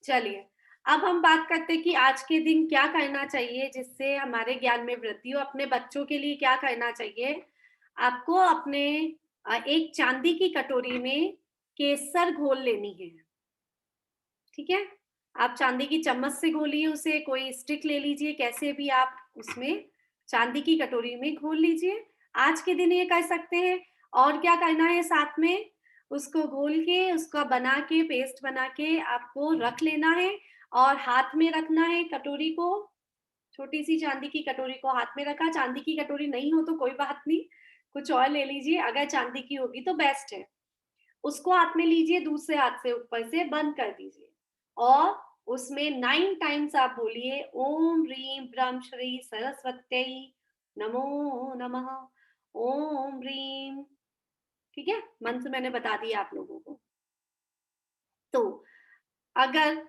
चलिए, अब हम बात करते हैं कि आज के दिन क्या करना चाहिए जिससे हमारे ज्ञान में वृद्धि हो, अपने बच्चों के लिए क्या करना चाहिए? आपको अपने एक चांदी की कटोरी में केसर घोल लेनी है, ठीक है? आप चांदी की चम्मच से घोलिए उसे, कोई स्टिक ले लीजिए, कैसे भी आप उसमें चांदी की कटोरी में घोल लीजिए। आज के दिन ये कर सकते हैं और क्या करना है साथ में, उसको घोल के, उसका बना के, पेस्ट बना के आपको रख लेना है और हाथ में रखना है कटोरी को, छोटी-सी चांदी की कटोरी को हाथ में रखा, चांदी की कटोरी नहीं हो तो कोई बात नहीं, कुछ और ले लीजिए, अगर चांदी की होगी तो बेस्ट है। उसको हाथ में लीजिए, दूसरे हाथ से ऊपर से बंद कर दीजिए और उसमें 9 टाइम्स आप बोलिए ओम ह्रीं ब्रह्म श्री सरस्वत्यै नमो नमः, ओम ह्रीं, ठीक है? मंत्र मैंने बता दिया आप लोगों को। तो अगर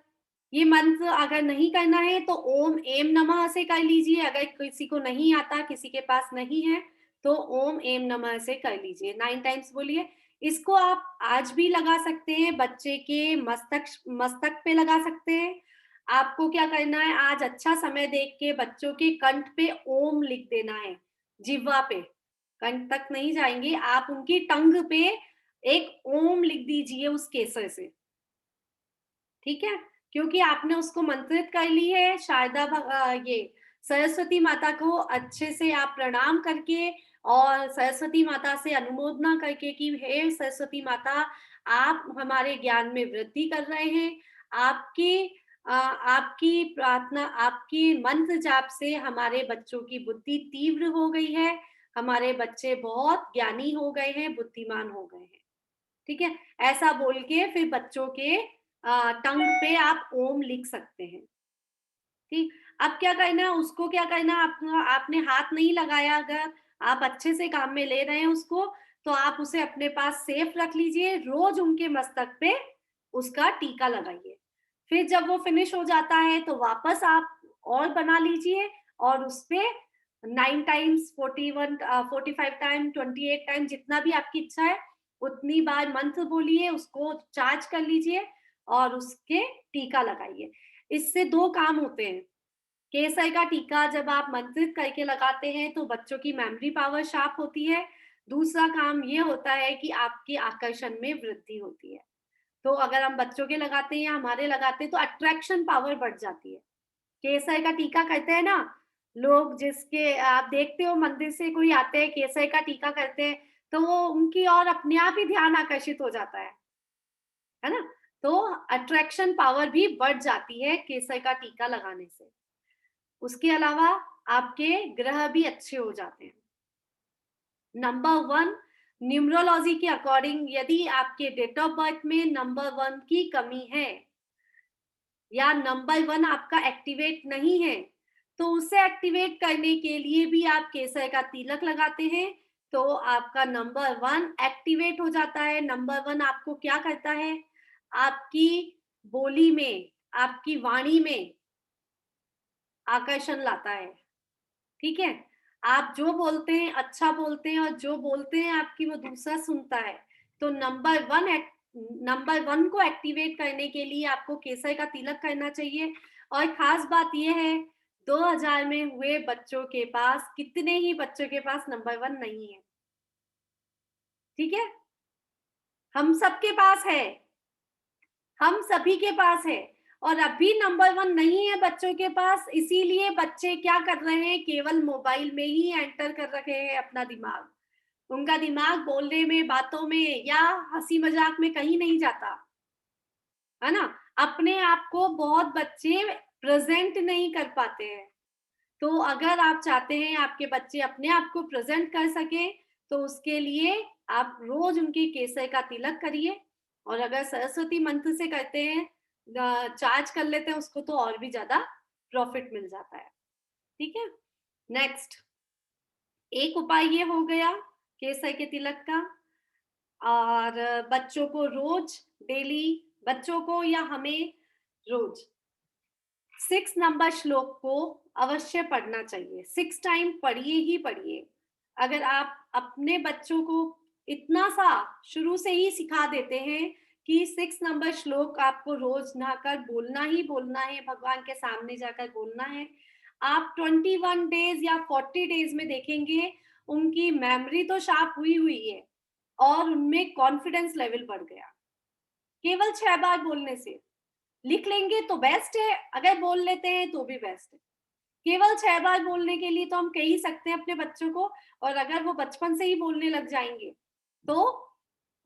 ये मंत्र अगर नहीं करना है तो ओम एम नमः से कर लीजिए, अगर किसी को नहीं आता, किसी के पास नहीं है, तो ओम एम नमः से कर लीजिए, 9 टाइम्स बोलिए। इसको आप आज भी लगा सकते हैं, बच्चे के मस्तक पे लगा सकते हैं। आपको क्या करना है, आज अच्छा समय देख के बच्चों के कंठ पे ओम लिख देना है, जिह्वा पे, कंठ तक नहीं जाएँगे, आप उनकी टंग पे एक ओम लिख दीजिए उस केसर से। ठीक है? क्योंकि आपने उसको मंत्रित कर ली है, ये सरस्वती माता को अच्छे से आप प्रणाम करके और सरस्वती माता से अनुमोदना करके कि हे सरस्वती माता, आप हमारे ज्ञान में वृद्धि कर रहे हैं। आपकी प्रार्थना, आपकी मंत्र जाप से हमारे बच्चों की बुद्धि तीव्र हो गई है, हमारे बच्चे बहुत ज्ञानी हो गए हैं, बुद्धिमान हो गए हैं। ठीक है? ऐसा बोल के फिर बच्चों के टंग पे आप ओम लिख सकते हैं, ठीक? अब क्या करना है, उसको क्या करना है, आपने हाथ नहीं लगाया, अगर आप अच्छे से काम में ले रहे हैं उसको, तो आप उसे अपने पास सेफ रख लीजिए, रोज़ उनके मस्तक पे उसका टीका लगाइए। फिर जब वो फिनिश हो जाता है, तो वापस आप और बना लीजिए और उसपे 9 टाइम्स, 45 टाइम, 28 टाइम जितना भी आपकी इच्छा है, उतनी बार मंत्र बोलिए, उसको चार्ज कर लीजिए और उसके टीका लगाइए। इससे 2 काम होते हैं। केसर का टीका जब आप मंत्रित करके लगाते हैं तो बच्चों की मेमोरी पावर शार्प होती है। दूसरा काम ये होता है कि आपके आकर्षण में वृद्धि होती है। तो अगर हम बच्चों के लगाते हैं या हमारे लगाते हैं तो अट्रैक्शन पावर बढ़ जाती है। केसर का टीका करते हैं ना, लोग जिसके आप देखते हो मंदिर से कोई आते हैं, केसर का टीका करते हैं, तो वो उनकी ओर अपने आप ही ध्यान आकर्षित हो जाता है ना? तो अट्रैक्शन पावर भी बढ़ जाती है केसर का टीका लगाने से। उसके अलावा आपके ग्रह भी अच्छे हो जाते हैं। नंबर 1, न्यूमरोलॉजी के अकॉर्डिंग यदि आपके डेट ऑफ बर्थ में नंबर 1 की कमी है या नंबर 1 आपका एक्टिवेट नहीं है, तो उसे एक्टिवेट करने के लिए भी आप केसर का तिलक लगाते हैं, तो आपका नंबर 1 एक्टिवेट हो जाता है। नंबर 1 आपको क्या करता है? आपकी बोली में, आपकी वाणी में आकर्षण लाता है। ठीक है? आप जो बोलते हैं अच्छा बोलते हैं और जो बोलते हैं आपकी वो दूसरा सुनता है। तो नंबर 1 को एक्टिवेट करने के लिए आपको केसर का तिलक करना चाहिए और ख़ास बात ये है 2000 में हुए बच्चों के पास, कितने ही बच्चों के पास नंबर 1 नहीं है। ठीक है? हम सबके पास है। हम सभी के पास है और अभी नंबर 1 नहीं है बच्चों के पास, इसीलिए बच्चे क्या कर रहे हैं, केवल मोबाइल में ही एंटर कर रखे हैं अपना दिमाग। उनका दिमाग बोलने में, बातों में या हँसी-मज़ाक में कहीं नहीं जाता, है ना? अपने आप को बहुत बच्चे प्रेज़ेंट नहीं कर पाते हैं। तो अगर आप चाहते हैं आपके बच्चे अपने आप को प्रेज़ेंट कर सकें, तो उसके लिए आप रोज़ उनके केसर का तिलक करिए और अगर सरस्वती मंत्र से करते हैं, चार्ज कर लेते हैं उसको, तो और भी ज़्यादा प्रॉफ़िट मिल जाता है। ठीक है? नेक्स्ट, एक उपाय ये हो गया केसर के तिलक का और बच्चों को रोज़, डेली, बच्चों को या हमें रोज़ 6 नंबर श्लोक को अवश्य पढ़ना चाहिए। 6 टाइम पढ़िए ही पढ़िए। अगर आप अपने बच्चों को इतना सा शुरू से ही सिखा देते हैं कि 6 नंबर श्लोक आपको रोज नहाकर बोलना ही बोलना है, भगवान के सामने जाकर बोलना है। आप 21 डेज या 40 डेज में देखेंगे उनकी मेमोरी तो शार्प हुई हुई है और उनमें कॉन्फिडेंस लेवल बढ़ गया, केवल 6 बार बोलने से। लिख लेंगे तो बेस्ट है, अगर बोल लेते हैं तो भी बेस्ट है। केवल 6 बार बोलने के लिए तो हम कह ही सकते हैं अपने बच्चों को, और अगर वो बचपन से ही बोलने लग जाएंगे तो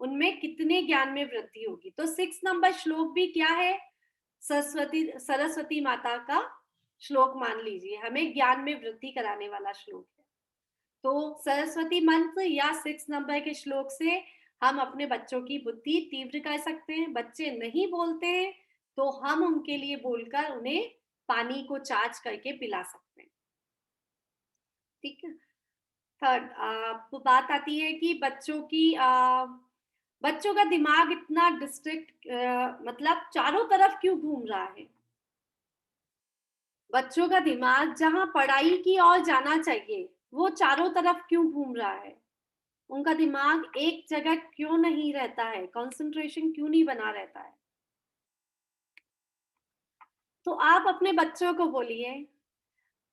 उनमें कितने ज्ञान में वृद्धि होगी। तो 6 नंबर श्लोक भी क्या है, सरस्वती सरस्वती माता का श्लोक मान लीजिए, हमें ज्ञान में वृद्धि कराने वाला श्लोक है। तो सरस्वती मंत्र या 6 नंबर के श्लोक से हम अपने बच्चों की बुद्धि तीव्र कर सकते हैं। बच्चे नहीं बोलते हैं तो हम उनके लिए बोलकर उन्हें पानी को चार्ज करके पिला सकते हैं। ठीक है। थर्ड, तो बात आती है कि बच्चों का दिमाग इतना डिस्ट्रैक्ट, मतलब चारों तरफ क्यों घूम रहा है। बच्चों का दिमाग जहां पढ़ाई की ओर जाना चाहिए वो चारों तरफ क्यों घूम रहा है, उनका दिमाग एक जगह क्यों नहीं रहता है, कंसंट्रेशन क्यों नहीं बना रहता है। तो आप अपने बच्चों को बोलिए,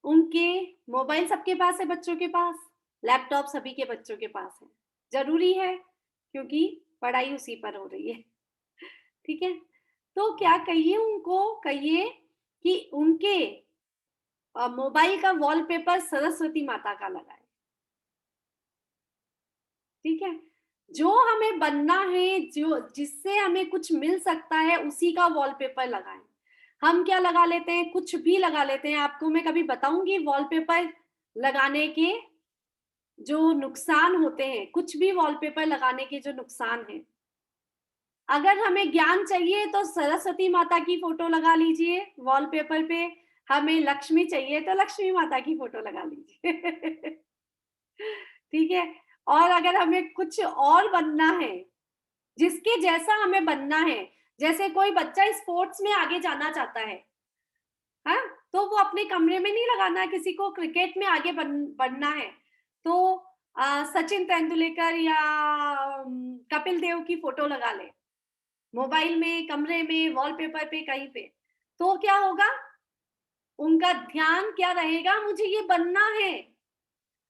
उनके मोबाइल सबके पास है, बच्चों के पास लैपटॉप सभी के बच्चों के पास है, जरूरी है क्योंकि पढ़ाई उसी पर हो रही है। ठीक है। तो क्या कहिए उनको, कहिए कि उनके मोबाइल का वॉलपेपर सरस्वती माता का लगाए। ठीक है। जो हमें बनना है, जो जिससे हमें कुछ मिल सकता है उसी का वॉलपेपर लगाएं। हम क्या लगा लेते हैं, कुछ भी लगा लेते हैं। आपको मैं कभी बताऊंगी वॉलपेपर लगाने के जो नुकसान होते हैं, कुछ भी वॉलपेपर लगाने के जो नुकसान है। अगर हमें ज्ञान चाहिए तो सरस्वती माता की फोटो लगा लीजिए वॉलपेपर पे, हमें लक्ष्मी चाहिए तो लक्ष्मी माता की फोटो लगा लीजिए। ठीक है। और अगर हमें कुछ और बनना है, जिसके जैसा हमें बनना है, जैसे कोई बच्चा स्पोर्ट्स में आगे जाना चाहता है, हाँ, तो वो अपने कमरे में नहीं लगाना है। किसी को क्रिकेट में आगे बढ़ना है तो सचिन तेंदुलकर या कपिल देव की फोटो लगा ले मोबाइल में, कमरे में, वॉलपेपर पे, कहीं पे। तो क्या होगा, उनका ध्यान क्या रहेगा, मुझे ये बनना है।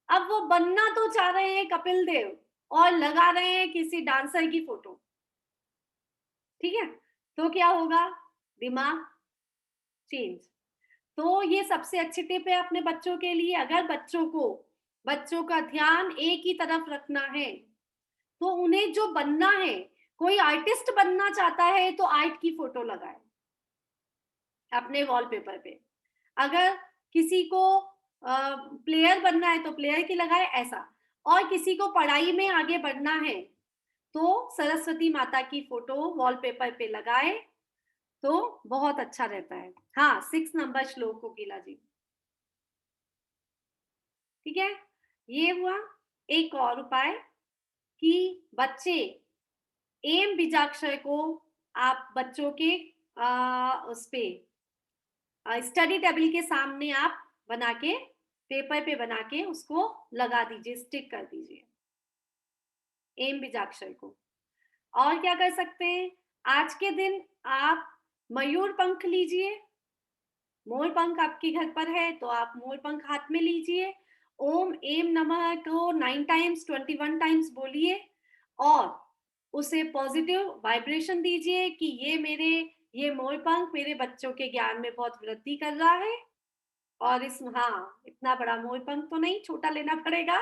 अब वो बनना तो चाह रहे हैं कपिल देव और लगा रहे हैं किसी डांसर की फोटो। ठीक है। तो क्या होगा, दिमाग चेंज। तो ये सबसे अच्छी टिप है अपने बच्चों के लिए। अगर बच्चों का ध्यान एक ही तरफ रखना है तो उन्हें जो बनना है, कोई आर्टिस्ट बनना चाहता है तो आर्ट की फोटो लगाए अपने वॉलपेपर पे। अगर किसी को प्लेयर बनना है तो प्लेयर की लगाए, ऐसा। और किसी को पढ़ाई में आगे बढ़ना है तो सरस्वती माता की फोटो वॉलपेपर पे लगाए तो बहुत अच्छा रहता है। हाँ, 6 नंबर श्लोक कोकिला जी। ठीक है। ये हुआ। एक और उपाय कि बच्चे एम बीजाक्षर को आप बच्चों के उस पे स्टडी टेबल के सामने आप बना के, पेपर पे बना के उसको लगा दीजिए, स्टिक कर दीजिए एम बीजाक्षर को। और क्या कर सकते हैं, आज के दिन आप मयूर पंख लीजिए, मोर पंख आपके घर पर है तो आप मोर पंख हाथ में लीजिए, ओम एम नमः को 9 टाइम्स 21 टाइम्स बोलिए और उसे पॉजिटिव वाइब्रेशन दीजिए कि ये मोर पंख मेरे बच्चों के ज्ञान में बहुत वृद्धि कर रहा है। और हाँ, इतना बड़ा मोर पंख तो नहीं, छोटा लेना पड़ेगा।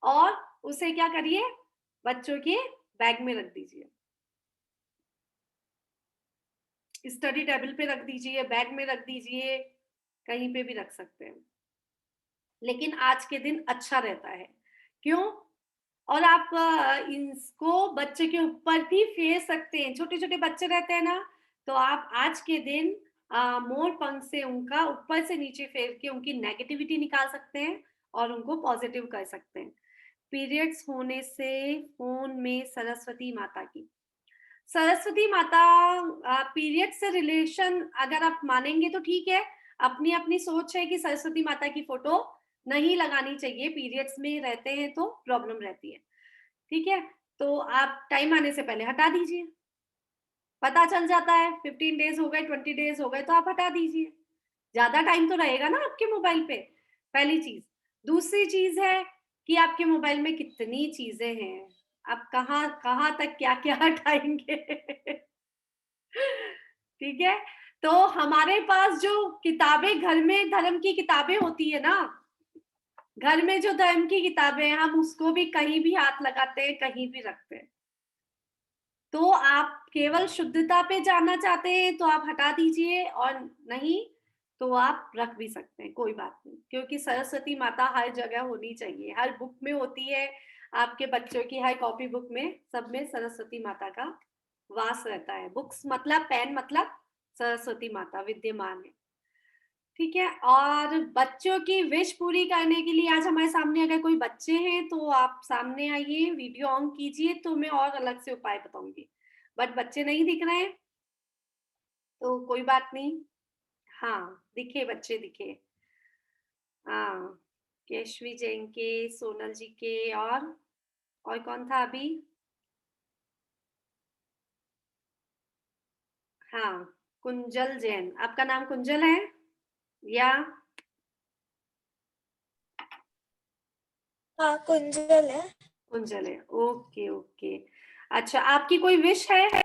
और उसे क्या करिए, बच्चों के बैग में रख दीजिए, स्टडी टेबल पे रख दीजिए, बैग में रख दीजिए, कहीं पे भी रख सकते हैं। लेकिन आज के दिन अच्छा रहता है, क्यों? और आप इसको बच्चे के ऊपर भी फेर सकते हैं। छोटे छोटे बच्चे रहते हैं ना, तो आप आज के दिन मोर पंख से उनका ऊपर से नीचे फेर के उनकी नेगेटिविटी निकाल सकते हैं और उनको पॉजिटिव कर सकते हैं। पीरियड्स होने से फोन में सरस्वती माता की, सरस्वती माता पीरियड से रिलेशन अगर आप मानेंगे तो ठीक है। अपनी अपनी सोच है कि सरस्वती माता की फोटो नहीं लगानी चाहिए, पीरियड्स में रहते हैं तो प्रॉब्लम रहती है। ठीक है। तो आप टाइम आने से पहले हटा दीजिए। पता चल जाता है 15 डेज हो गए, 20 डेज हो गए, तो आप हटा दीजिए। ज्यादा टाइम तो रहेगा ना आपके मोबाइल पे, पहली चीज। दूसरी चीज है कि आपके मोबाइल में कितनी चीजें हैं, आप कहाँ कहाँ तक क्या क्या हटाएंगे। ठीक है, तो हमारे पास जो किताबें घर में धर्म की किताबें होती है ना, घर में जो धर्म की किताबें हैं, हम उसको भी कहीं भी हाथ लगाते हैं, कहीं भी रखते हैं। तो आप केवल शुद्धता पे जानना चाहते हैं तो आप हटा दीजिए, और नहीं तो आप रख भी सकते हैं, कोई बात नहीं, क्योंकि सरस्वती माता हर जगह होनी चाहिए, हर बुक में होती है, आपके बच्चों की हर कॉपी बुक में, सब में सरस्वती माता का वास रहता है। बुक्स मतलब पेन, मतलब सरस्वती माता विद्यमान है। ठीक है, और बच्चों की विश पूरी करने के लिए आज हमारे सामने अगर कोई बच्चे हैं तो आप सामने आइए, वीडियो ऑन कीजिए, तो मैं और अलग से उपाय बताऊंगी। बट बच्चे नहीं दिख रहे हैं तो कोई बात नहीं। हाँ, दिखे, बच्चे दिखे। हाँ, केशवी जैन के, सोनल जी के, और कौन था अभी? हाँ, कुंजल जैन, आपका नाम कुंजल है या? हाँ, कुंजल है। कुंजल है, ओके ओके। अच्छा, आपकी कोई विश है?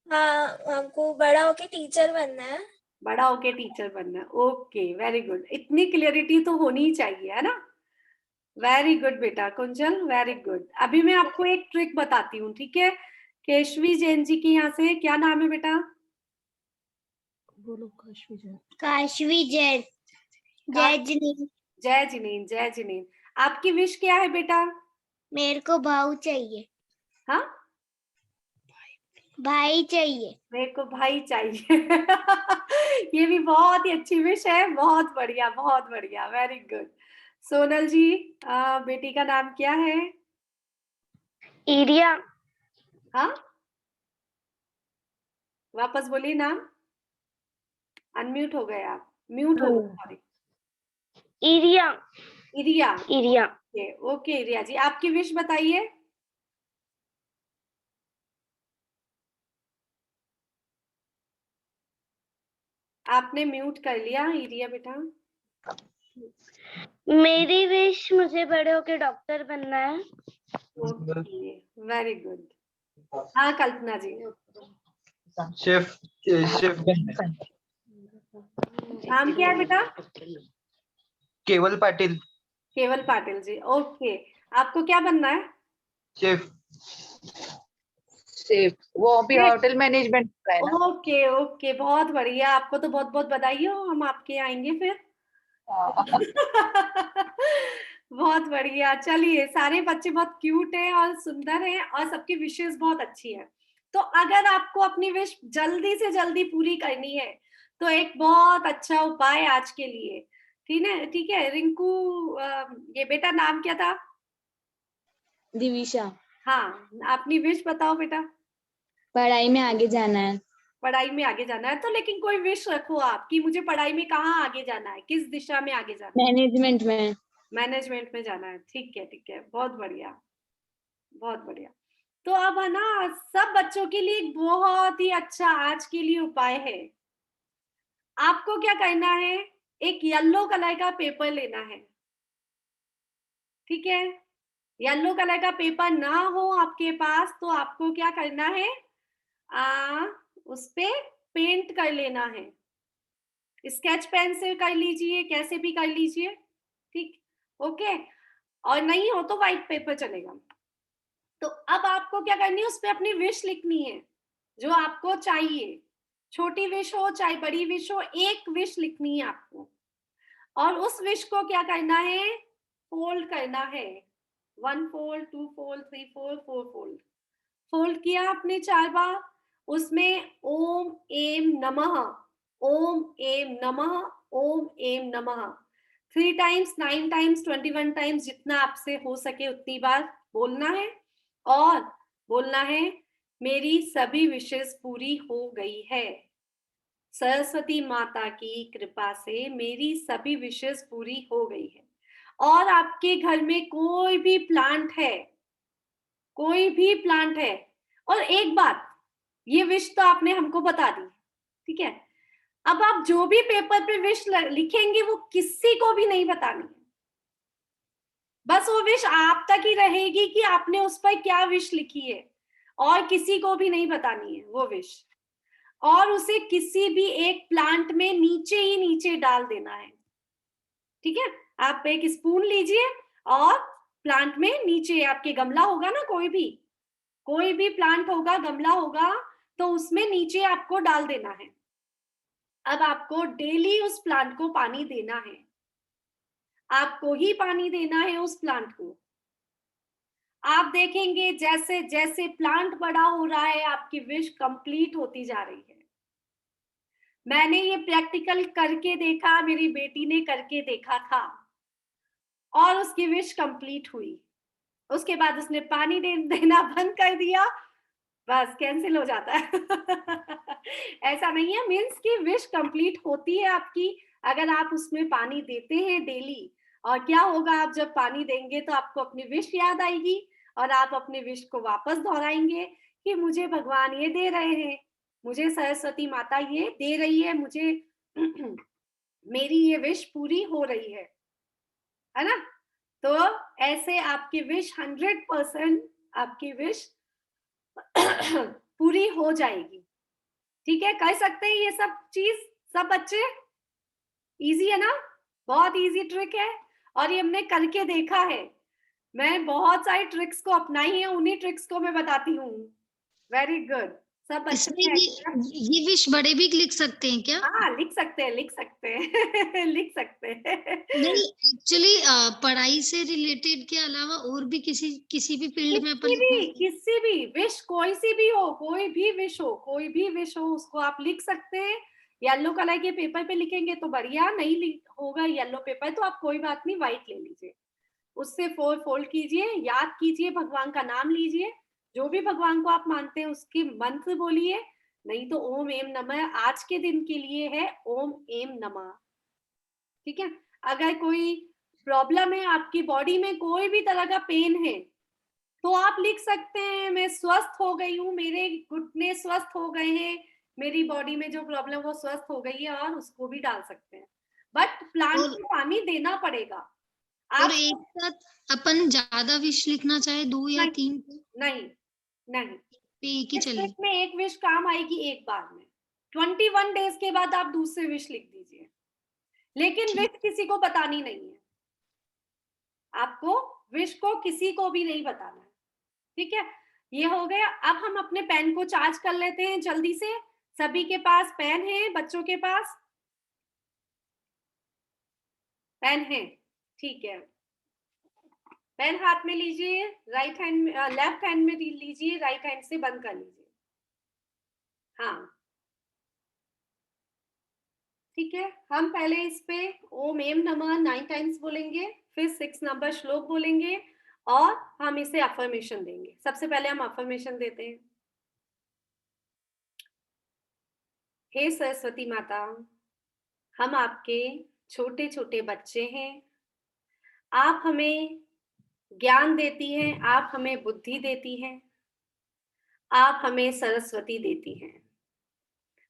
हाँ, हमको बड़ा होके टीचर बनना है। बड़ा होके टीचर बनना है, ओके, वेरी गुड। इतनी क्लियरिटी तो होनी ही चाहिए, है ना? वेरी गुड बेटा कुंजल, वेरी गुड। अभी मैं आपको एक ट्रिक बताती हूँ, ठीक है? केशवी जैन जी की यहाँ से क्या नाम है बेटा? बोलो काशवी जैन। काशवी जैन। जय जिनी। जय जिनेन, जय जिनेन। आपकी विश क्या है बेटा? मेरे को भाऊ चाहिए। हाँ, भाई चाहिए। मेरे को भाई चाहिए। ये भी बहुत ही अच्छी विश है, बहुत बढ़िया, बहुत बढ़िया, वेरी गुड। सोनल जी, बेटी का नाम क्या है? इरिया। हाँ, वापस बोलिए नाम। अनम्यूट हो गए आप, म्यूट हो गए, sorry. Iriya. Iriya, Iriya. Okay okay. Iriya ji, आपकी विश बताइए। आपने म्यूट कर लिया इरिया बेटा। मेरी विश, मुझे बड़े होके डॉक्टर बनना है। Okay, very good. हाँ कल्पना जी, शेफ शेफ बनना है। नाम क्या है बेटा? केवल पाटिल। केवल पाटिल जी, ओके। आपको क्या बनना है? शेफ। सेफ, वो अभी शेफ। होटल मैनेजमेंट का है ना। ओके ओके, बहुत बढ़िया, आपको तो बहुत बहुत बधाई हो, हम आपके आएंगे फिर। बहुत बढ़िया। चलिए, सारे बच्चे बहुत क्यूट हैं और सुंदर हैं, और सबकी विशेष बहुत अच्छी है। तो अगर आपको अपनी विश जल्दी से जल्दी पूरी करनी है तो एक बहुत अच्छा उपाय आज के लिए, ठीक है? ठीक है रिंकू, ये बेटा नाम क्या था? दिविशा। हाँ, अपनी विश बताओ बेटा। पढ़ाई में आगे जाना है। पढ़ाई में आगे जाना है, तो लेकिन कोई विश रखो आप कि मुझे पढ़ाई में कहाँ आगे जाना है, किस दिशा में आगे जाना है? मैनेजमेंट में। मैनेजमेंट में जाना है, ठीक है, बहुत बढ़िया, बहुत बढ़िया। तो अब है ना, सब बच्चों के लिए एक बहुत ही अच्छा आज के लिए उपाय है। आपको क्या करना है, एक येलो कलर का पेपर लेना है, ठीक है? येलो कलर का पेपर ना हो आपके पास तो आपको क्या करना है, उस पे पेंट कर लेना है। स्केच पेन से कर लीजिए, कैसे भी कर लीजिए, ठीक, ओके। और नहीं हो तो व्हाइट पेपर चलेगा। तो अब आपको क्या करनी है, उस पे अपनी विश लिखनी है, जो आपको चाहिए। छोटी विश हो चाहे बड़ी विश हो, एक विश लिखनी है आपको, और उस विश को क्या करना है, फोल्ड करना है। 1 fold, 2 fold, 3 fold, 4 fold. Fold किया आपने 4 बार, उसमें ओम एम नमः, ओम एम नमः, ओम एम नमः 3 टाइम्स, 9 टाइम्स, 21 टाइम्स, जितना आपसे हो सके उतनी बार बोलना है। और बोलना है, मेरी सभी विशेष पूरी हो गई है, सरस्वती माता की कृपा से मेरी सभी विशेष पूरी हो गई है। और आपके घर में कोई भी प्लांट है, कोई भी प्लांट है, और एक बात, ये विश तो आपने हमको बता दी, ठीक है, अब आप जो भी पेपर पे विश लिखेंगे वो किसी को भी नहीं बतानी है, बस वो विश आप तक ही रहेगी कि आपने उस पर क्या विश लिखी है, और किसी को भी नहीं बतानी है वो विश, और उसे किसी भी एक प्लांट में नीचे ही नीचे डाल देना है, ठीक है। आप एक स्पून लीजिए और प्लांट में नीचे, आपके गमला होगा ना, कोई भी प्लांट होगा, गमला होगा, तो उसमें नीचे आपको डाल देना है। अब आपको डेली उस प्लांट को पानी देना है, आपको ही पानी देना है उस प्लांट को। आप देखेंगे जैसे जैसे प्लांट बड़ा हो रहा है, आपकी विश कंप्लीट होती जा रही है। मैंने ये प्रैक्टिकल करके देखा, मेरी बेटी ने करके देखा था, और उसकी विश कंप्लीट हुई। उसके बाद उसने पानी देना बंद कर दिया, बस कैंसिल हो जाता है। ऐसा नहीं है, मीन्स की विश कंप्लीट होती है आपकी अगर आप उसमें पानी देते हैं डेली। और क्या होगा, आप जब पानी देंगे तो आपको अपनी विश याद आएगी, और आप अपने विश को वापस दोहराएंगे कि मुझे भगवान ये दे रहे हैं, मुझे सरस्वती माता ये दे रही है, मुझे मेरी ये विश पूरी हो रही है ना। तो ऐसे आपकी विश 100% आपकी विश पूरी हो जाएगी, ठीक है। कर सकते हैं ये सब चीज सब बच्चे, इजी है ना, बहुत इजी ट्रिक है, और ये हमने करके देखा है। मैं बहुत सारी ट्रिक्स को अपनाई है, उन्हीं ट्रिक्स को मैं बताती हूँ। वेरी गुड, सब बच्चे इसमें ये विश बड़े भी लिख सकते हैं क्या? हाँ, लिख सकते हैं लिख सकते हैं। लिख सकते हैं। नहीं, एक्चुअली पढ़ाई से रिलेटेड के अलावा और भी किसी भी फील्ड में अपन किसी भी विश, कोई सी भी हो, कोई भी विश हो, कोई भी विश हो, उसको आप लिख सकते हैं। येलो कलर के पेपर पे लिखेंगे तो बढ़िया, नहीं होगा येलो पेपर तो आप कोई बात नहीं, व्हाइट ले लीजिए, उससे फोल्ड कीजिए, याद कीजिए, भगवान का नाम लीजिए, जो भी भगवान को आप मानते हैं उसके मंत्र बोलिए, नहीं तो ओम एम नमः आज के दिन के लिए है ओम एम नमः, ठीक है। अगर कोई प्रॉब्लम है आपकी बॉडी में, कोई भी तरह का पेन है, तो आप लिख सकते हैं मैं स्वस्थ हो गई हूँ, मेरे घुटने स्वस्थ हो गए हैं, मेरी बॉडी में जो प्रॉब्लम वो स्वस्थ हो गई है, और उसको भी डाल सकते हैं, बट प्लांट को पानी देना पड़ेगा। और एक साथ अपन ज्यादा विश लिखना चाहे 2 या 3 नहीं एक ही चले, में एक विश काम आएगी एक बार में, 21 डेज के बाद आप दूसरे विश लिख दीजिए, लेकिन विश किसी को बतानी नहीं है, आपको विश को किसी को भी नहीं बताना है, ठीक है। ये हो गया। अब हम अपने पेन को चार्ज कर लेते हैं जल्दी से। सभी के पास पेन है, बच्चों के पास पेन है, ठीक है। पेन हाथ में लीजिए, राइट हैंड में, लेफ्ट हैंड में लीजिए, राइट हैंड से बंद कर लीजिए। हाँ, ठीक है। हम पहले इस पे ओम एम नमः 9 टाइम्स बोलेंगे, फिर 6 नंबर श्लोक बोलेंगे, और हम इसे अफर्मेशन देंगे। सबसे पहले हम अफर्मेशन देते हैं। हे सरस्वती माता, हम आपके छोटे छोटे बच्चे हैं, आप हमें ज्ञान देती हैं, आप हमें बुद्धि देती हैं, आप हमें सरस्वती देती हैं,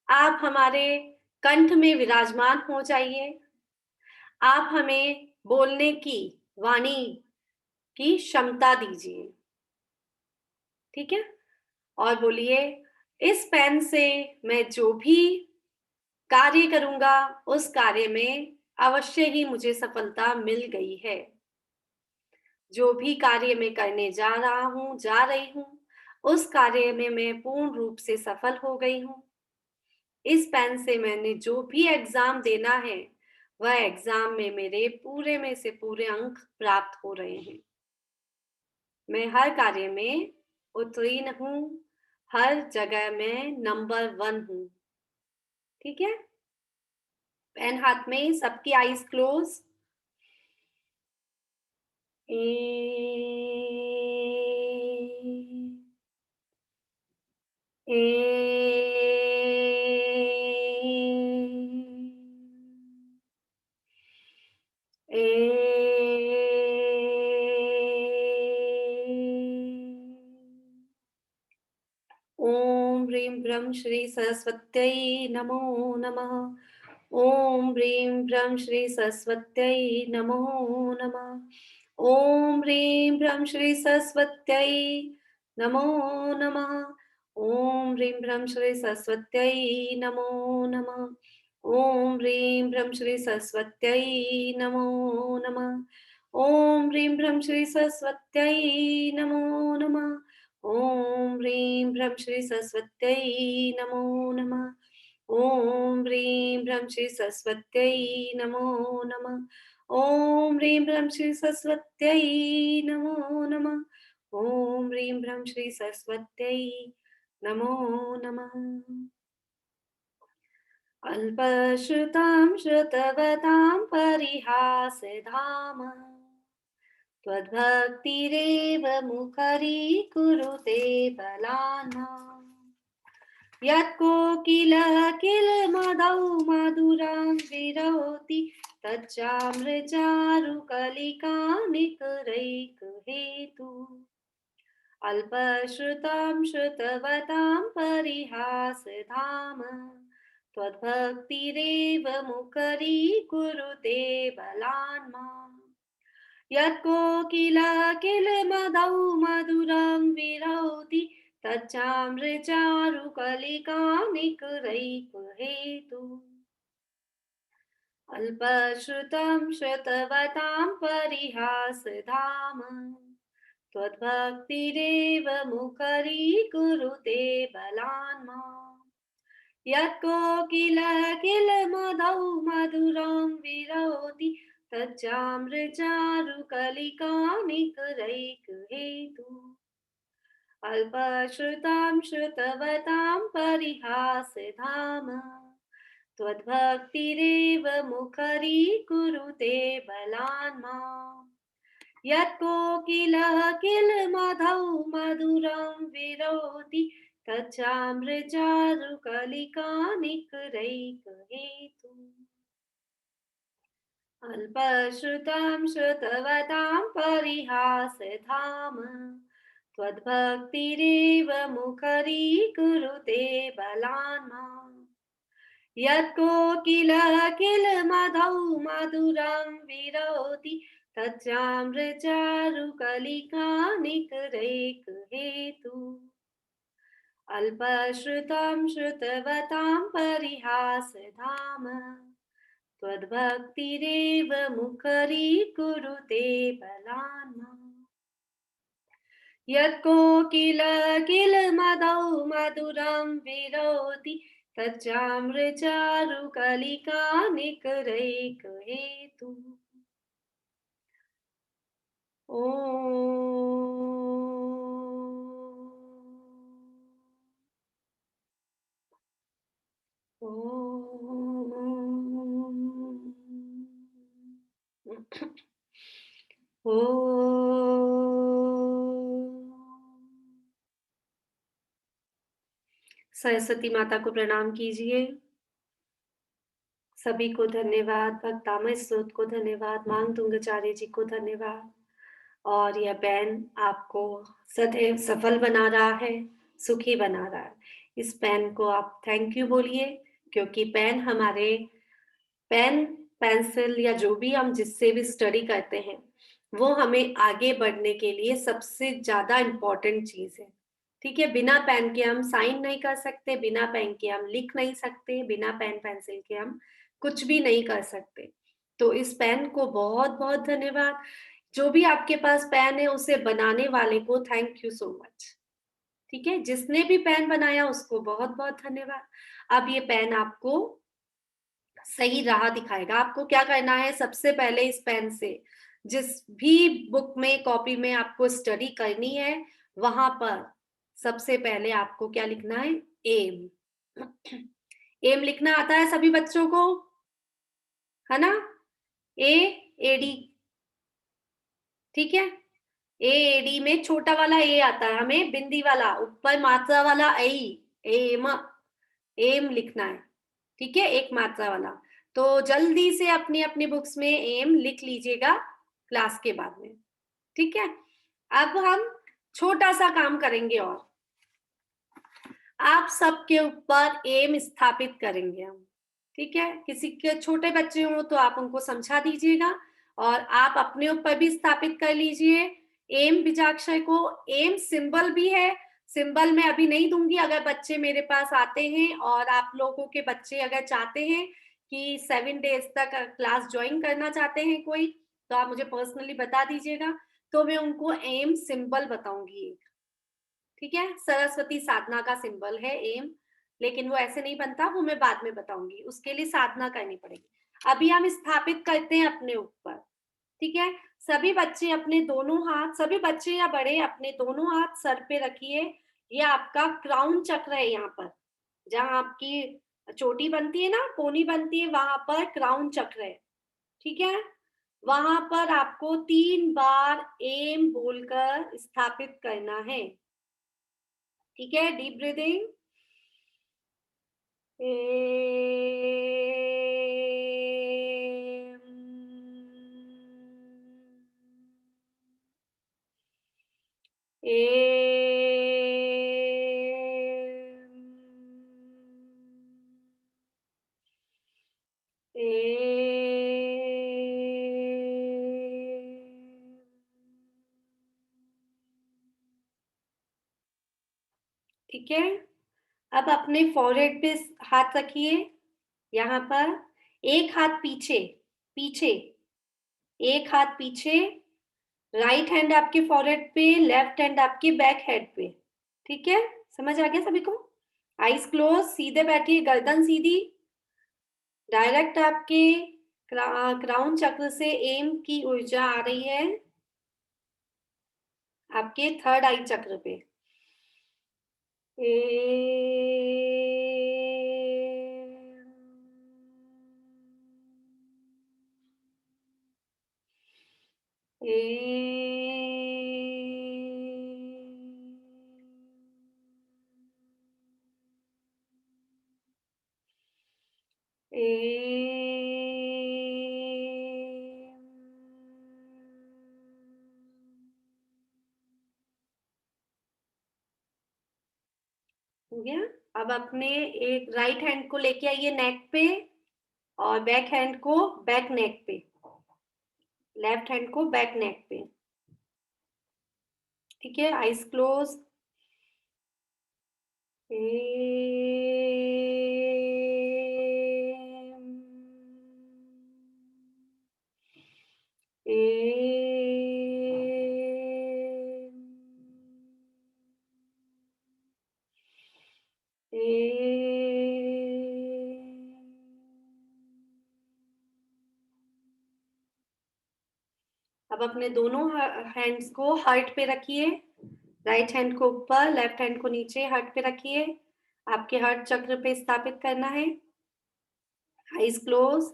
आप हमारे कंठ में विराजमान हो जाइए, आप हमें बोलने की, वाणी की क्षमता दीजिए, ठीक है। और बोलिए, इस पेन से मैं जो भी कार्य करूंगा उस कार्य में अवश्य ही मुझे सफलता मिल गई है। जो भी कार्य मैं करने जा रही हूँ, उस कार्य में मैं पूर्ण रूप से सफल हो गई हूँ। इस पेन से मैंने जो भी एग्जाम देना है, वह एग्जाम में मेरे पूरे में से पूरे अंक प्राप्त हो रहे हैं। मैं हर कार्य में उत्तीर्ण हूँ, हर जगह में नंबर 1 हूँ, ठीक है। पेन हाथ में, सबकी आईज क्लोज। ओम ह्रीं ब्रह्म श्री सरस्वत्यै नमो नमः। ओम ह्रीं ब्रह्म श्री सरस्वत्यै नमो नमः। ओम ह्रीं ब्रह्म श्री सरस्वत्यै नमो नमः। ओम ह्रीं ब्रह्म श्री सरस्वत्यै नमो नमः। ओम ह्रीं ब्रह्म श्री सरस्वत्यै नमो नमः। ओम ह्रीं ब्रह्म श्री सरस्वत्यै नमो नमः। ओम ह्रीं ब्रह्म श्री सरस्वत्यै नमो नमः। ओम ह्रीं ब्रह्म श्री सरस्वत्यै नमो नमः। ओम ह्रीं ब्रह्म श्री सरस्वत्यै नमो नमः। ओम ह्रीं ब्रह्म श्री सरस्वत्यै नमो नमः। अल्पश्रुतं श्रुतवतां परिहासधाम त्वद्भक्तिरेव मुखरीकुरुते बलानाम्। यत्कोकिलकिलमदौ मधुरां विरोति तच्चामृचारुकलिकानिकरैकहेतु। अल्पश्रुतं श्रुतवतां परिहासधाम त्वद्भक्तिरेव मुखरीकुरुते बलान्माम्। यत्कोकिलकिलमदौ मधुरं विरोति तच्चामृचारुकलिकानिकरैकहेतु। अल्पश्रुतं श्रुतवतां परिहासधाम त्वद्भक्तिरेव मुखरीकुरुते बलान्माम्। यत्कोकिलकिलमदौ मधुरं विरोति तच्चामृचारुकलिकानिकरैकहेतु। अल्पश्रुतं श्रुतवतां परिहासधाम त्वद्भक्तिरेव मुखरीकुरुते बलान्माम्। यत्कोकिलकिलमदौ मधुरं विरोति तच्चामृचारुकलिकानिकरैकहेतु। अल्पश्रुतं श्रुतवतां परिहासधाम त्वद्भक्तिरेव मुखरीकुरुते बलान्माम्। यत्कोकिलकिलमदौ मधुरं विरोति तच्चामृचारुकलिकानिकरैकहेतु। अल्पश्रुतं श्रुतवतां परिहासधाम त्वद्भक्तिरेव मुखरीकुरुते बलान्माम्। यत्कोकिलकिलमदौ मधुरं विरोति तच्चामृचारुकलिकानिकरैकहेतु। सरस्वती माता को प्रणाम कीजिए। सभी को धन्यवाद, भक्तामय स्रोत को धन्यवाद, मांग तुंगाचार्य जी को धन्यवाद। और यह पेन आपको सदैव सफल बना रहा है, सुखी बना रहा है। इस पेन को आप थैंक यू बोलिए, क्योंकि पेन हमारे पेन पेंसिल या जो भी हम जिससे भी स्टडी करते हैं वो हमें आगे बढ़ने के लिए सबसे ज्यादा इम्पोर्टेंट चीज है। ठीक है, बिना पेन के हम साइन नहीं कर सकते, बिना पेन के हम लिख नहीं सकते, बिना पेन पेंसिल के हम कुछ भी नहीं कर सकते। तो इस पेन को बहुत बहुत धन्यवाद। जो भी आपके पास पेन है उसे बनाने वाले को थैंक यू सो मच। ठीक है, जिसने भी पेन बनाया उसको बहुत बहुत धन्यवाद। अब ये पेन आपको सही राह दिखाएगा। आपको क्या करना है, सबसे पहले इस पेन से जिस भी बुक में कॉपी में आपको स्टडी करनी है वहां पर सबसे पहले आपको क्या लिखना है, एम। एम लिखना आता है सभी बच्चों को, है ना, AAD। ठीक है, AAD में छोटा वाला ए आता है, हमें बिंदी वाला ऊपर मात्रा वाला एम लिखना है। ठीक है, एक मात्रा वाला। तो जल्दी से अपनी अपनी बुक्स में एम लिख लीजिएगा क्लास के बाद में। ठीक है, अब हम छोटा सा काम करेंगे और आप सबके ऊपर एम स्थापित करेंगे हम, ठीक है। किसी के छोटे बच्चे हो तो आप उनको समझा दीजिएगा और आप अपने ऊपर भी स्थापित कर लीजिए एम बीजाक्षर को। एम सिंबल भी है, सिंबल मैं अभी नहीं दूंगी। अगर बच्चे मेरे पास आते हैं और आप लोगों के बच्चे अगर चाहते हैं कि 7 डेज तक क्लास ज्वाइन करना चाहते हैं कोई, तो आप मुझे पर्सनली बता दीजिएगा, तो मैं उनको एम सिंबल बताऊंगी एक, ठीक है। सरस्वती साधना का सिंबल है एम, लेकिन वो ऐसे नहीं बनता, वो मैं बाद में बताऊंगी, उसके लिए साधना करनी पड़ेगी। अभी हम स्थापित करते हैं अपने ऊपर, ठीक है। सभी बच्चे अपने दोनों हाथ, सभी बच्चे या बड़े अपने दोनों हाथ सर पे रखिए। ये आपका क्राउन चक्र है, यहाँ पर जहाँ आपकी चोटी बनती है ना, कोनी बनती है, वहां पर क्राउन चक्र है, ठीक है। वहां पर आपको 3 बार एम बोलकर स्थापित करना है, ठीक है। Deep breathing. ठीक है। अब अपने फॉरहेड पे हाथ रखिए, यहाँ पर एक हाथ पीछे, पीछे एक हाथ पीछे, राइट हैंड आपके फॉरहेड पे, लेफ्ट हैंड आपके बैक हेड पे, ठीक है। समझ आ गया सभी को? आईज क्लोज, सीधे बैठिए, गर्दन सीधी, डायरेक्ट आपके क्राउन चक्र से एम की ऊर्जा आ रही है आपके थर्ड आई चक्र पे। हो गया। अब अपने एक राइट हैंड को लेके आइए नेक पे और बैक हैंड को बैक नेक पे, लेफ्ट हैंड को बैक नेक पे, ठीक है। Eyes close. अब अपने दोनों हैंड्स को हार्ट पे रखिए, राइट हैंड को ऊपर, लेफ्ट हैंड को नीचे, हार्ट पे रखिए। आपके हार्ट चक्र पे स्थापित करना है। Eyes close.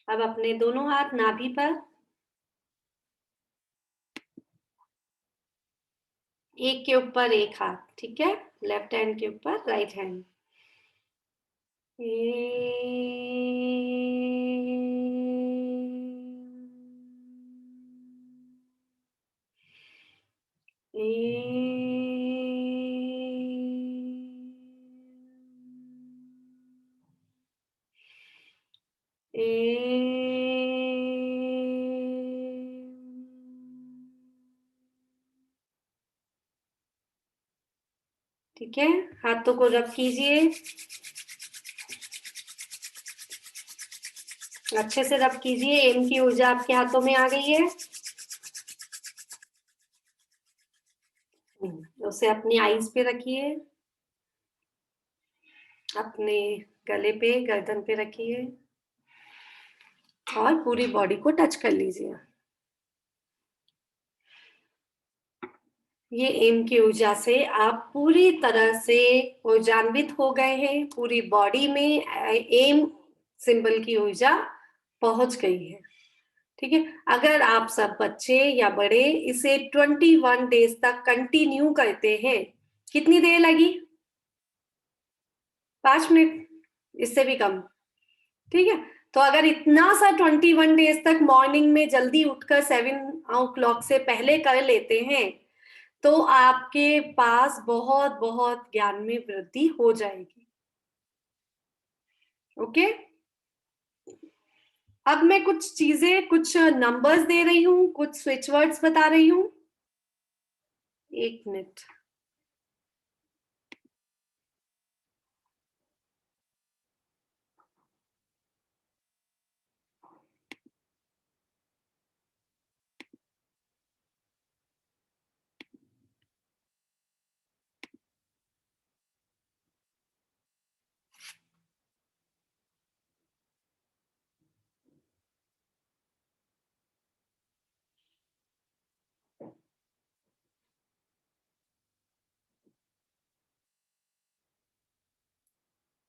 अब अपने दोनों हाथ नाभि पर, एक के ऊपर एक हाथ, ठीक है। लेफ्ट हैंड के ऊपर राइट हैंड। ठीक है। हाथों को रब कीजिए, अच्छे से रब कीजिए। एम की ऊर्जा आपके हाथों में आ गई है। उसे अपनी आईज पे रखिए, अपने गले पे, गर्दन पे रखिए और पूरी बॉडी को टच कर लीजिए। ये एम की ऊर्जा से आप पूरी तरह से ऊर्जान्वित हो गए हैं। पूरी बॉडी में एम सिंबल की ऊर्जा पहुंच गई है। ठीक है, अगर आप सब बच्चे या बड़े इसे 21 डेज तक कंटिन्यू करते हैं, कितनी देर लगी? 5 मिनट, इससे भी कम। ठीक है, तो अगर इतना सा 21 डेज तक मॉर्निंग में जल्दी उठकर 7 o'clock से पहले कर लेते हैं, तो आपके पास बहुत बहुत ज्ञान में वृद्धि हो जाएगी। ओके, अब मैं कुछ चीजें, कुछ नंबर्स दे रही हूँ, कुछ स्विच वर्ड्स बता रही हूँ। 1 मिनट।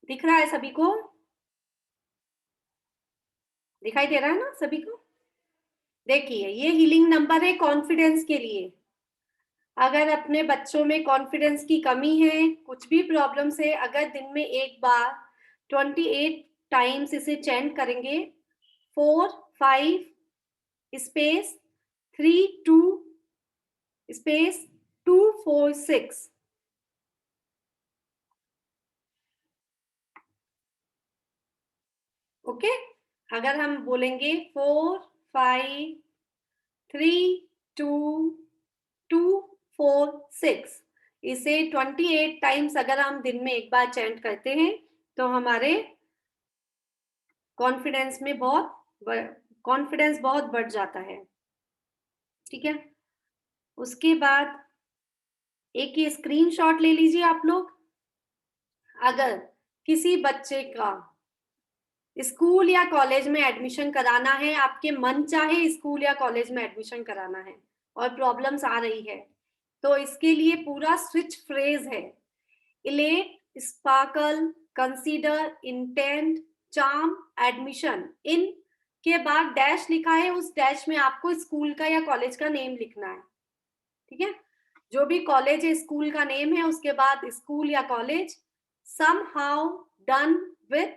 दिख रहा है सभी को? दिखाई दे रहा है ना सभी को? देखिए, ये हीलिंग नंबर है कॉन्फिडेंस के लिए। अगर अपने बच्चों में कॉन्फिडेंस की कमी है, कुछ भी प्रॉब्लम है, अगर दिन में एक बार 28 टाइम्स इसे चैंट करेंगे, 4 5 स्पेस 3 2 स्पेस 2 4 6, ओके। अगर हम बोलेंगे 4 5 3 2 2 4 6, इसे 28 टाइम्स अगर हम दिन में एक बार चैंट करते हैं, तो हमारे कॉन्फिडेंस बहुत बढ़ जाता है। ठीक है, उसके बाद एक ये स्क्रीनशॉट ले लीजिए आप लोग। अगर किसी बच्चे का स्कूल या कॉलेज में एडमिशन कराना है, आपके मन चाहे स्कूल या कॉलेज में एडमिशन कराना है और प्रॉब्लम्स आ रही है, तो इसके लिए पूरा स्विच फ्रेज है। Elate, sparkle, consider, intent, charm, admission. इन के बाद डैश लिखा है, उस डैश में आपको स्कूल का या कॉलेज का नेम लिखना है। ठीक है, जो भी कॉलेज है, स्कूल का नेम है, उसके बाद स्कूल या college, somehow done with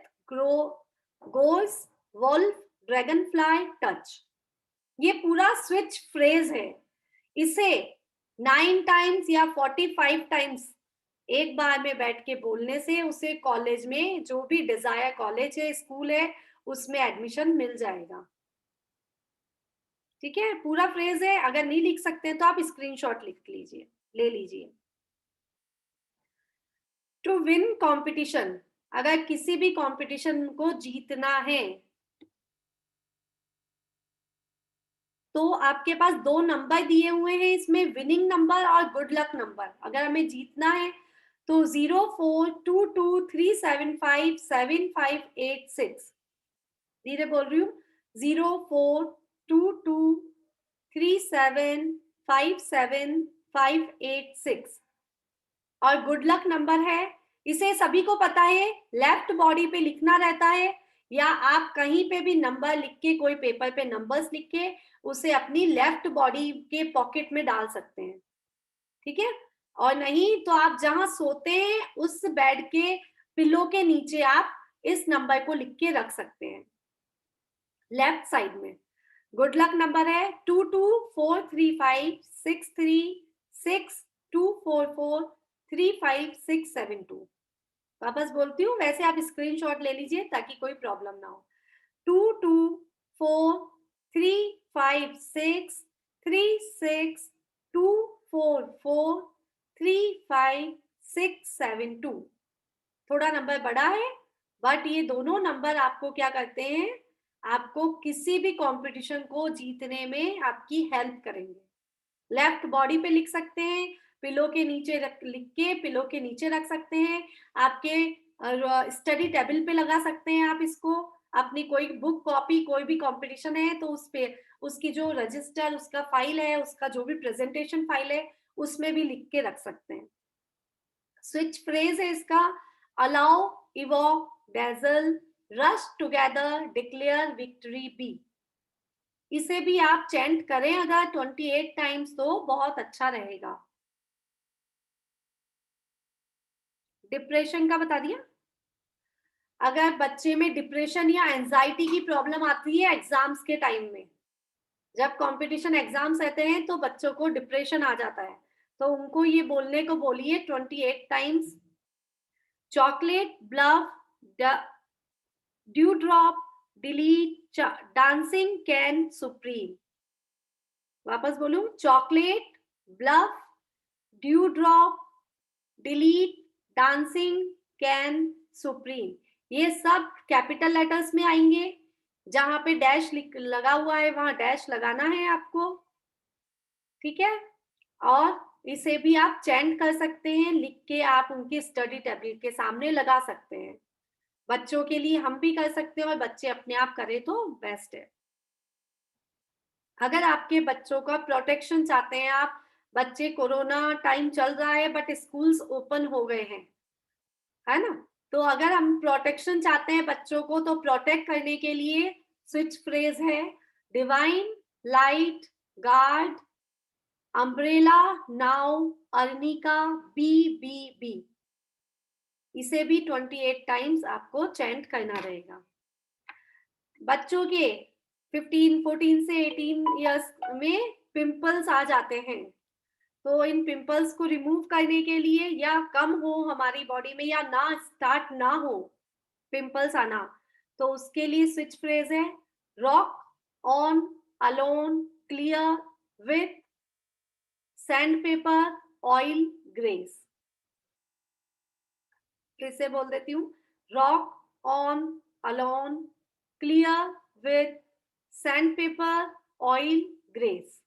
goes, wolf, dragonfly, touch। ये पूरा स्विच फ्रेज है। इसे 9 टाइम्स या 45 टाइम्स एक बार में बैठ के बोलने से उसे कॉलेज में, जो भी डिजायर कॉलेज है, स्कूल है, उसमें एडमिशन मिल जाएगा। ठीक है, पूरा फ्रेज है। अगर नहीं लिख सकते हैं तो आप स्क्रीनशॉट लिख लीजिए, ले लीजिए। टू विन कंपटीशन, अगर किसी भी कंपटीशन को जीतना है, तो आपके पास 2 नंबर दिए हुए हैं इसमें, विनिंग नंबर और गुड लक नंबर। अगर हमें जीतना है तो 0422375758 धीरे बोल रही हूँ, 0422375758 और गुड लक नंबर है। इसे सभी को पता है, लेफ्ट बॉडी पे लिखना रहता है, या आप कहीं पे भी नंबर लिख के, कोई पेपर पे नंबर्स लिख के उसे अपनी लेफ्ट बॉडी के पॉकेट में डाल सकते हैं। ठीक है, और नहीं तो आप जहां सोते हैं उस बेड के पिलो के नीचे आप इस नंबर को लिख के रख सकते हैं लेफ्ट साइड में। गुड लक नंबर है 2243563624435672। वापस बोलती हूँ, वैसे आप स्क्रीनशॉट ले लीजिए ताकि कोई प्रॉब्लम ना हो। 2243563624435672। थोड़ा नंबर बड़ा है, बट ये दोनों नंबर आपको क्या करते हैं, आपको किसी भी कंपटीशन को जीतने में आपकी हेल्प करेंगे। लेफ्ट बॉडी पे लिख सकते हैं, पिलो के नीचे लिख के पिलो के नीचे रख सकते हैं, आपके स्टडी टेबल पे लगा सकते हैं। आप इसको अपनी कोई बुक, कॉपी, कोई भी कंपटीशन है तो उस पे उसकी जो रजिस्टर, उसका फाइल है, उसका जो भी प्रेजेंटेशन फाइल है, उसमें भी लिख के रख सकते हैं। स्विच फ्रेज है इसका, allow, evoke, dazzle, rush together declare victory be. इसे भी आप चेंट करें अगर 28 टाइम्स तो बहुत अच्छा रहेगा। डिप्रेशन का बता दिया। अगर बच्चे में डिप्रेशन या एंजाइटी की प्रॉब्लम आती है एग्जाम्स के टाइम में, जब कंपटीशन एग्जाम्स रहते हैं तो बच्चों को डिप्रेशन आ जाता है, तो उनको ये बोलने को बोलिए 28 times, chocolate, bluff, dew drop, delete, dancing can supreme. वापस बोलूं, chocolate, bluff, dew drop, delete, dancing can supreme. ये सब कैपिटल लेटर्स में आएंगे। जहां पे डैश लगा हुआ है वहां डैश लगाना है आपको, ठीक है। और इसे भी आप चेंट कर सकते हैं, लिख के आप उनके स्टडी टेबलेट के सामने लगा सकते हैं। बच्चों के लिए हम भी कर सकते हैं और बच्चे अपने आप करें तो बेस्ट है। अगर आपके बच्चों का प्रोटेक्शन चाहते हैं आप, बच्चे कोरोना टाइम चल रहा है बट स्कूल्स ओपन हो गए हैं, है ना, तो अगर हम प्रोटेक्शन चाहते हैं बच्चों को, तो प्रोटेक्ट करने के लिए स्विच फ्रेज है divine light guard umbrella now arnica B B B. इसे भी 28 टाइम्स आपको चेंट करना रहेगा। बच्चों के 14 से 18 इयर्स में पिंपल्स आ जाते हैं, तो इन पिंपल्स को रिमूव करने के लिए या कम हो हमारी बॉडी में या ना स्टार्ट ना हो पिंपल्स आना, तो उसके लिए स्विच फ्रेज है rock on alone clear with sand paper oil grace. फिर से बोल देती हूँ, rock on alone clear with sand paper oil grace.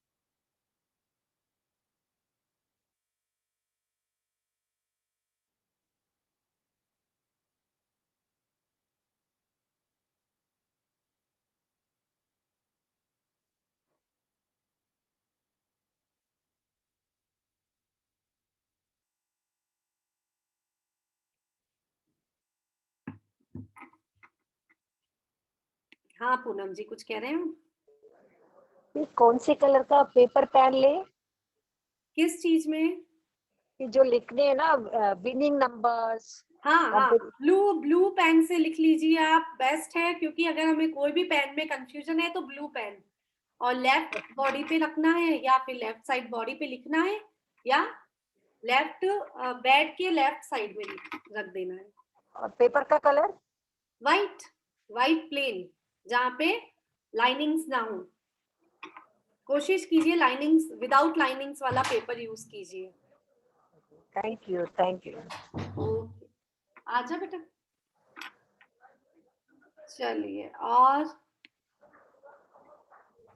हाँ पूनम जी कुछ कह रहे हैं? कौन से कलर का पेपर पेन ले? किस चीज में? कि जो लिखने हैं ना विनिंग नंबर्स। हाँ, ब्लू पेन से लिख लीजिए आप, बेस्ट है, क्योंकि अगर हमें कोई भी पेन में कंफ्यूजन है तो ब्लू पेन, और लेफ्ट बॉडी पे लिखना है या फिर लेफ्ट साइड बॉडी पे लिखना है या लेफ्ट बेड के लेफ्ट साइड में रख देना है। और पेपर का कलर? वाइट प्लेन, जहाँ पे लाइनिंग्स ना हो। कोशिश कीजिए लाइनिंग्स, विदाउट लाइनिंग्स वाला पेपर यूज कीजिए। Thank you. ओके, आजा बेटा। चलिए, और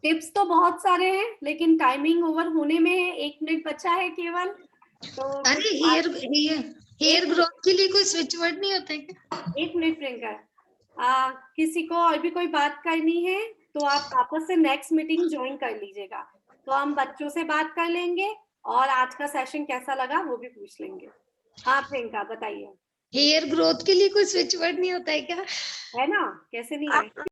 टिप्स तो बहुत सारे हैं लेकिन टाइमिंग ओवर होने में 1 मिनट बचा है केवल। तो अरे हेयर ग्रोथ के लिए कोई स्विच वर्ड नहीं होता है क्या? 1 मिनट प्रियंका, किसी को और भी कोई बात करनी है तो आप आपस से नेक्स्ट मीटिंग ज्वाइन कर लीजिएगा, तो हम बच्चों से बात कर लेंगे और आज का सेशन कैसा लगा वो भी पूछ लेंगे। हाँ प्रियंका बताइए। हेयर ग्रोथ के लिए कोई स्विच वर्ड नहीं होता है क्या? है ना, कैसे नहीं है।